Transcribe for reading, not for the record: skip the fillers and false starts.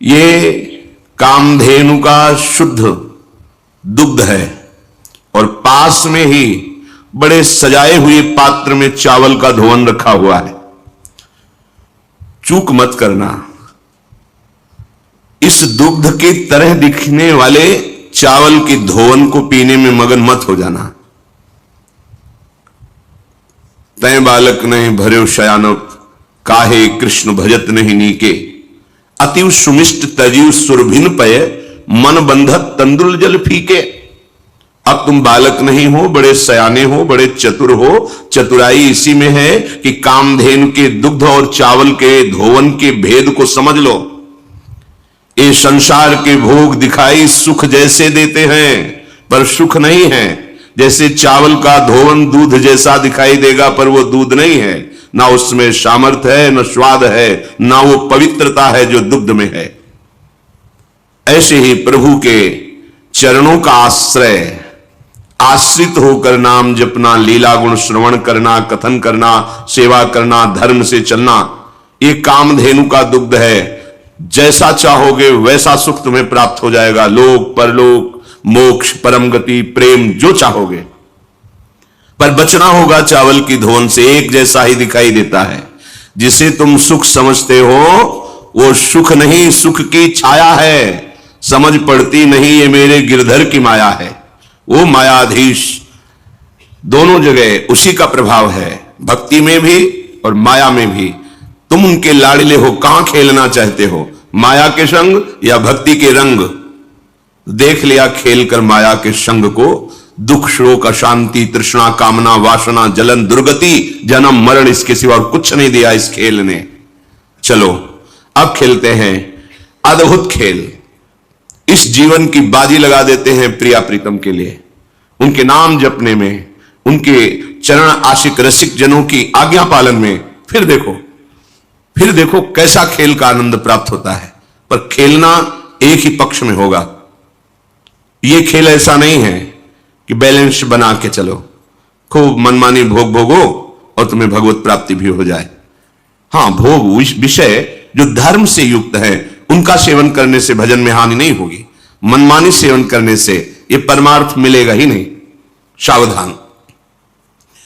ये कामधेनु का शुद्ध दुग्ध है और पास में ही बड़े सजाए हुए पात्र में चावल का धोवन रखा हुआ है। चूक मत करना, इस दुग्ध की तरह दिखने वाले चावल की धोवन को पीने में मगन मत हो जाना। तय बालक नहीं भर्यो शयानक, काहे कृष्ण भजत नहीं नीके, अतिव सुमिष्ट तजीव सुरभिन पय, मन बंधत तंदुल जल फीके। अब तुम बालक नहीं हो, बड़े सयाने हो, बड़े चतुर हो। चतुराई इसी में है कि कामधेनु के दुग्ध और चावल के धोवन के भेद को समझ लो। ये संसार के भोग दिखाई सुख जैसे देते हैं, पर सुख नहीं है। जैसे चावल का धोवन दूध जैसा दिखाई देगा, पर वो दूध नहीं है। ना उसमें सामर्थ्य है, न स्वाद है, ना वो पवित्रता है जो दुग्ध में है। ऐसे ही प्रभु के चरणों का आश्रय, आश्रित होकर नाम जपना, लीला गुण श्रवण करना, कथन करना, सेवा करना, धर्म से चलना, ये कामधेनु का दुग्ध है। जैसा चाहोगे वैसा सुख तुम्हें प्राप्त हो जाएगा। लोक परलोक, मोक्ष, परम गति, प्रेम, जो चाहोगे। पर बचना होगा चावल की धोवन से। एक जैसा ही दिखाई देता है। जिसे तुम सुख समझते हो वो सुख नहीं, सुख की छाया है। समझ पड़ती नहीं ये मेरे गिरधर की माया है। वो मायाधीश दोनों जगह उसी का प्रभाव है, भक्ति में भी और माया में भी। तुम उनके लाडले हो, कहां खेलना चाहते हो, माया के संग या भक्ति के रंग? देख लिया खेल कर माया के संग को। दुख, शोक, अशांति, तृष्णा, कामना, वासना, जलन, दुर्गति, जन्म, मरण, इसके सिवा और कुछ नहीं दिया इस खेल ने। चलो अब खेलते हैं अद्भुत खेल। इस जीवन की बाजी लगा देते हैं प्रिया प्रीतम के लिए, उनके नाम जपने में, उनके चरण आशिक रसिक जनों की आज्ञा पालन में। फिर देखो कैसा खेल का आनंद प्राप्त होता है। पर खेलना एक ही पक्ष में होगा। यह खेल ऐसा नहीं है कि बैलेंस बना के चलो, खूब मनमानी भोग भोगो और तुम्हें भगवत प्राप्ति भी हो जाए। हां, भोग विषय जो धर्म से युक्त है उनका सेवन करने से भजन में हानि नहीं होगी। मनमानी सेवन करने से यह परमार्थ मिलेगा ही नहीं। सावधान।